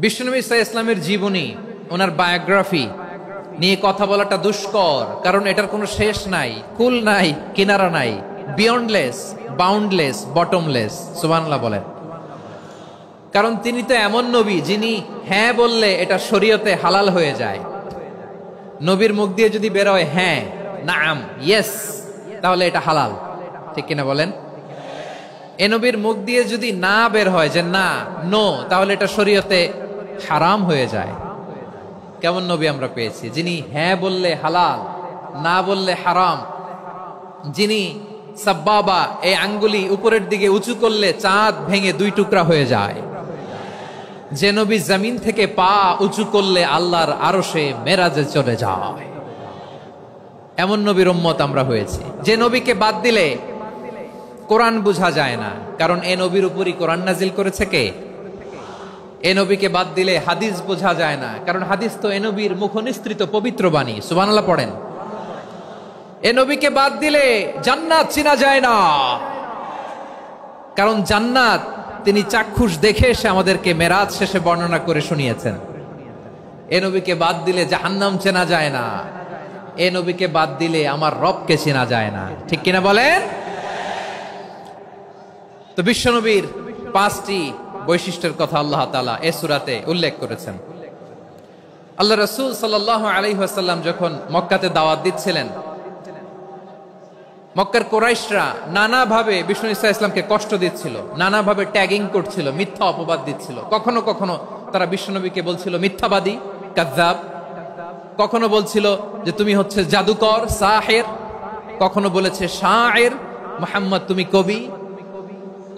বিশ্বনবী সাল্লাল্লাহু আলাইহি ইসলামের জীবনী, ওনার বায়োগ্রাফি নিয়ে কথা বলাটা দুষ্কর, কারণ এটার কোনো শেষ নাই, কুল নাই, কিনারা নাই, বিয়ন্ডলেস, বাউন্ডলেস, বটমলেস। সুবহানাল্লাহ বলেন। কারণ তিনি তো এমন নবী যিনি হ্যাঁ বললে এটা শরীয়তে হালাল হয়ে যায়। নবীর মুখ দিয়ে যদি বের হয় হ্যাঁ, নাম, ইয়েস, তাহলে এটা হালাল। ঠিক কিনা বলেন? এ নবীর মুখ দিয়ে যদি না বের হয় যে না, নো, তাহলে এটা শরীয়তে হারাম হয়ে যায়। কেমন নবী আমরা পেয়েছি, যিনি হ্যাঁ বললে হালাল, না বললে হারাম, যিনি সাব্বাবা, এই আঙ্গুলি উপরের দিকে উঁচু করলে চাঁদ ভেঙে দুই টুকরা হয়ে যায়, যে নবী জমিন থেকে পা উঁচু করলে আল্লাহর আরশে মেরাজে চলে যায়। এমন নবীর উম্মত আমরা হয়েছি। যে নবীকে বাদ দিলে কোরআন বোঝা যায় না, কারণ এ নবীর উপরই কোরআন নাজিল করেছে কে? এ নবীকে বাদ দিলে হাদিস বোঝা যায় না, কারণ হাদিস তো এ নবীর মুখনিসৃত পবিত্র বাণী। সুবহানাল্লাহ পড়েন। এ নবীকে বাদ দিলে জান্নাত চিনা যায় না, কারণ জান্নাত তিনি চাক্ষুষ দেখে এসে আমাদেরকে মেরাজ শেষে বর্ণনা করে শুনিয়েছেন। এ নবীকে বাদ দিলে জাহান্নাম চেনা যায় না, এ নবীকে বাদ দিলে আমার রবকে চেনা যায় না। ঠিক কিনা বলেন? তো বিশ্বনবীর 5টি বৈশিষ্ট্যের কথা আল্লাহ তাআলা এই সূরাতে উল্লেখ করেছেন। আল্লাহ রাসূল সাল্লাল্লাহু আলাইহি ওয়াসাল্লাম যখন মক্কাতে দাওয়াত দিচ্ছিলেন, মক্কার কুরাইশরা নানাভাবে বিষ্ণু ঈসা ইসলামকে কষ্ট দিচ্ছিল, নানাভাবে ট্যাগিং করছিল, মিথ্যা অপবাদ দিচ্ছিল। কখনো কখনো তারা বিশ্বনবীকে বলছিল মিথ্যাবাদী, কাযযাব। কখনো বলছিল যে তুমি হচ্ছে জাদুকর, সাহের। কখনো বলেছে শায়ের, মুহাম্মদ তুমি কবি।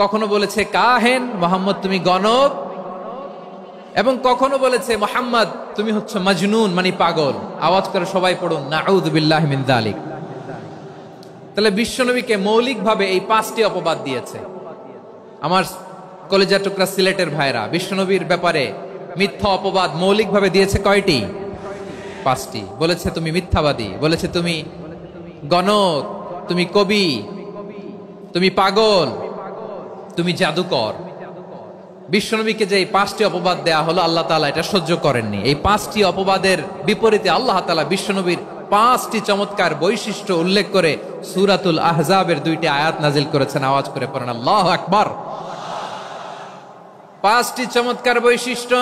কখনো বলেছে কাহেন, মুহাম্মদ তুমি গণক। এবং কখনো বলেছে মুহাম্মদ তুমি হচ্ছে মাজনুন, মানে পাগল। আওয়াজ করে সবাই পড়ুন নাউযু বিল্লাহি মিন যালিক। তাহলে বিশ্বনবীকে মৌলিকভাবে এই 5টি অপবাদ দিয়েছে। আমার কলেজা টুকরা সিলেটের ভাইরা, বিশ্বনবীর ব্যাপারে মিথ্যা অপবাদ মৌলিকভাবে দিয়েছে কয়টি? 5টি। বলেছে তুমি মিথ্যাবাদী, বলেছে তুমি গণক, তুমি কবি, তুমি পাগল, তুমি জাদুকর। বিশ্বনবীকে যে এই 5টি অপবাদ দেয়া হলো, আল্লাহ তাআলা এটা সহ্য করেননি। এই 5টি অপবাদের বিপরীতে আল্লাহ তাআলা বিশ্বনবীর 5টি চমৎকার বৈশিষ্ট্য উল্লেখ করে সূরাতুল আহজাবের 2টি আয়াত নাজিল করেছেন। আওয়াজ করে পড়েন আল্লাহু আকবার। 5টি চমৎকার বৈশিষ্ট্য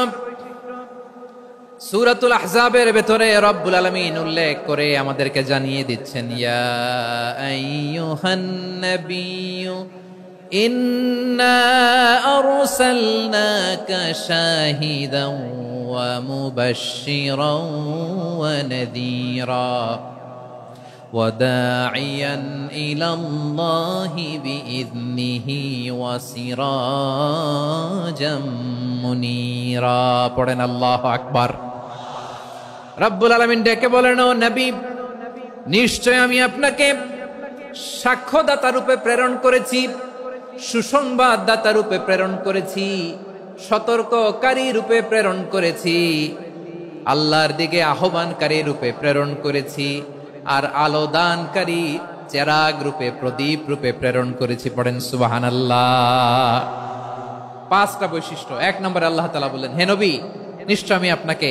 সূরাতুল আহজাবের ভেতরে রব্বুল আলামিন উল্লেখ করে আমাদেরকে জানিয়ে দিচ্ছেন, ইয়া আইয়ুহান নাবিয়্যু ইন্না আরসালনাকা শাহিদান ওয়া মুবাশশিরান ওয়া নাযীরা ওয়া দাঈয়ান ইলাল্লাহি বিইذনিহি ওয়া সিরাজাম মুনীরা। পড়েন আল্লাহু আকবার। রব্বুল আলামিন ডেকে বলেন, ও নবী, নিশ্চয় আমি আপনাকে সাক্ষ্যদাতা রূপে প্রেরণ করেছি, সুসংবাদদাতা রূপে প্রেরণ করেছি, সতর্ককারী রূপে প্রেরণ করেছি, আল্লাহর দিকে আহ্বানকারী রূপে প্রেরণ করেছি, আর আলো দানকারী চেরাগ রূপে, প্রদীপ রূপে প্রেরণ করেছি। পড়েন সুবহানাল্লাহ। 5টা বৈশিষ্ট্য। 1 নম্বরে আল্লাহ তাআলা বললেন, হে নবী, নিশ্চয় আমি আপনাকে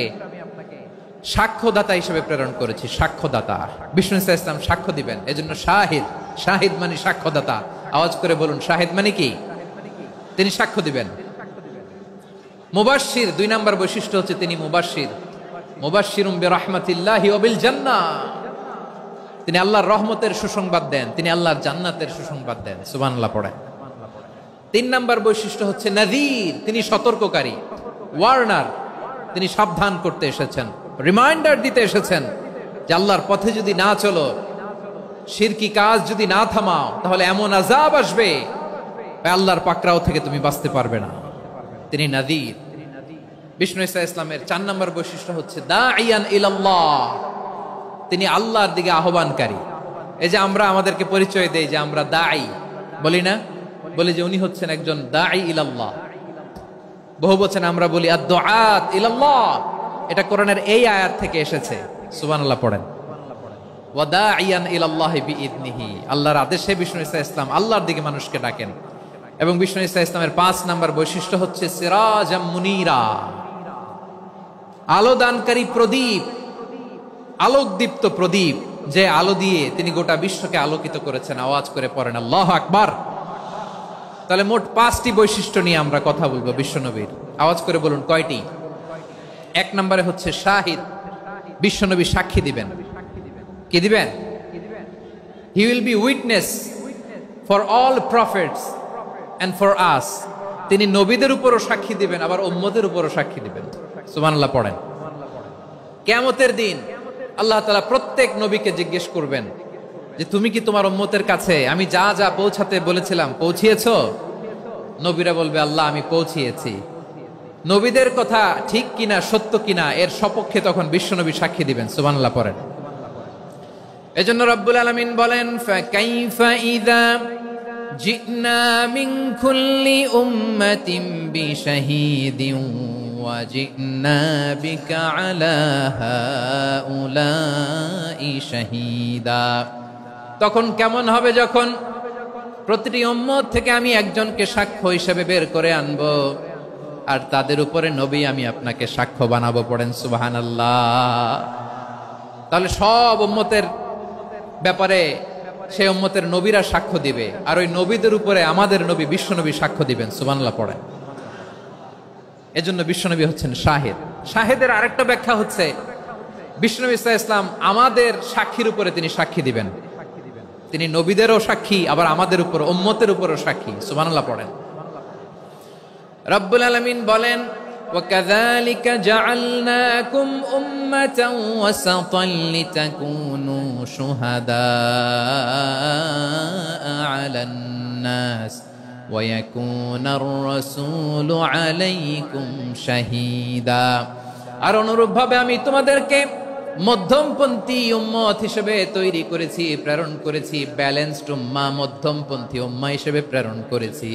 সাক্ষ্যদাতা হিসেবে প্রেরণ করেছি। সাক্ষ্যদাতা, বিষ্ণু ঈসা ইসলাম সাক্ষ্য দিবেন, এজন্য শাহিদ। শাহিদ মানে সাক্ষ্যদাতা। আওয়াজ করে বলুন, শাহিদ মানে কি? তিনি সাক্ষ্য দিবেন। মুবাশশির, 2 নম্বর বৈশিষ্ট্য হচ্ছে তিনি মুবাশশির। মুবাশশিরুম বিরাহমাতিল্লাহি ওয়া বিল জান্নাহ। তিনি আল্লাহর রহমতের সুসংবাদ দেন, তিনি আল্লাহর জান্নাতের সুসংবাদ দেন। সুবহানাল্লাহ পড়েন। 3 নম্বর বৈশিষ্ট্য হচ্ছে নাযীর, তিনি সতর্ককারী, ওয়ার্নার। তিনি সাবধান করতে এসেছেন, রিমাইন্ডার দিতে এসেছেন যে আল্লাহর পথে যদি না চলো, শিরকি কাজ যদি না থামাও, তাহলে এমন আযাব আসবে আল্লাহর পাকড়াও থেকে তুমি বাঁচতে পারবে না। তিনি নাযীর। বিষ্ণু ঈসা ইসলামের 4 নম্বর বৈশিষ্ট্য হচ্ছে দাঈয়ান ইলাল্লাহ, তিনি আল্লাহর দিকে আহ্বানকারী। এই যে আমরা আমাদেরকে পরিচয় দেই যে আমরা দাঈ, বলি না? বলি যে উনি হচ্ছেন একজন দাঈ ইলাল্লাহ। বহু বচনে আমরা বলি আদ-দুআত ইলাল্লাহ। এটা কোরআনের এই আয়াত থেকে এসেছে। সুবহানাল্লাহ পড়েন। ওয়া দাঈয়ান ইলাল্লাহি বিইذনিহি, আল্লাহর আদেশে বিষ্ণু ঈসা ইসলাম আল্লাহর দিকে মানুষকে ডাকেন। এবং বিষ্ণু ঈসা ইসলামের 5 নম্বর বৈশিষ্ট্য হচ্ছে সিরাজাম মুনীরা, আলোদানকারী প্রদীপ, আলোকদীপ্ত প্রদীপ, যে আলো দিয়ে তিনি গোটা বিশ্বকে আলোকিত করেছেন। আওয়াজ করে পড়েন আল্লাহু আকবার। তাহলে মোট 5টি বৈশিষ্ট্য নিয়ে আমরা কথা বলবো বিশ্বনবীর। আওয়াজ করে বলুন কয়টি? 1 নম্বরে হচ্ছে শাহিদ, বিশ্বনবী সাক্ষী দিবেন। কি দিবেন? He will be witness for all prophets and for us. তিনি নবীদের উপরও সাক্ষী দিবেন, আবার উম্মতের উপরও সাক্ষী দিবেন। সুবহানাল্লাহ পড়েন। কিয়ামতের দিন আল্লাহ তাআলা প্রত্যেক নবীকে জিজ্ঞেস করবেন যে তুমি কি তোমার উম্মতের কাছে আমি যা যা পৌঁছাতে বলেছিলাম পৌঁছিয়েছো? নবীরা বলবে আল্লাহ আমি পৌঁছিয়েছি। নবীদের কথা ঠিক কিনা, সত্য কিনা, এর সপক্ষে তখন বিশ্বনবী সাক্ষী দিবেন। সুবহানাল্লাহ পড়েন। এজন্য রব্বুল আলামিন বলেন ফাকাইফা ইযা জিনা মিন কুল্লি উম্মাতিন বিশাহীদিন ওয়া জিনা বিকা আলা হাউলাই শাহীদা। তখন কেমন হবে যখন প্রতিটি উম্মত থেকে আমি একজনকে সাক্ষ্য হিসেবে বের করে আনবো, আর তাদের উপরে নবী আমি আপনাকে সাক্ষ্য বানাবো। পড়েন সুবহানাল্লাহ। তাহলে সব উম্মতের ব্যাপারে সেই উম্মতের নবীরা সাক্ষ্য দিবে, আর ওই নবীদের উপরে আমাদের নবী বিশ্বনবী সাক্ষ্য দিবেন। সুবহানাল্লাহ পড়েন। এজন্য বিশ্বনবী হচ্ছেন শাহিদ। শাহিদের আরেকটা ব্যাখ্যা হচ্ছে বিশ্বনবী সাল্লাল্লাহু আলাইহি ওয়াসাল্লাম আমাদের সাক্ষীর উপরে তিনি সাক্ষী দিবেন। তিনি নবীদেরও সাক্ষী, আবার আমাদের উপর উম্মতের উপরও সাক্ষী। সুবহানাল্লাহ পড়েন। রব্বুল আলামিন বলেন وَكَذَلِكَ جَعَلْنَاكُمْ أُمَّةً وَسَطًا لِتَكُونُوا شُهَدَاءَ عَلَى النَّاسِ وَيَكُونَ الرَّسُولُ عَلَيْكُمْ شَهِيدًا। আর অনুরূপভাবে আমি তোমাদেরকে মধ্যমপন্থী উম্মত হিসেবে তৈরি করেছি, প্রেরণ করেছি। ব্যালেন্সড উম্মাহ, মধ্যমপন্থী উম্মাহ হিসেবে প্রেরণ করেছি,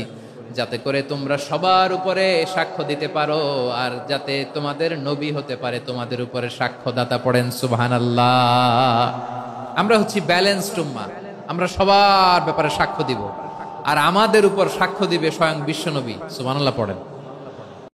যাতে করে তোমরা সবার উপরে সাক্ষ্য দিতে পারো, আর যাতে তোমাদের নবী হতে পারে তোমাদের উপরে সাক্ষ্যদাতা। পড়েন সুবহানাল্লাহ। আমরা হচ্ছি ব্যালেন্সড উম্মাহ, আমরা সবার ব্যাপারে সাক্ষ্য দিব, আর আমাদের উপর সাক্ষ্য দিবে স্বয়ং বিশ্বনবী। সুবহানাল্লাহ পড়েন।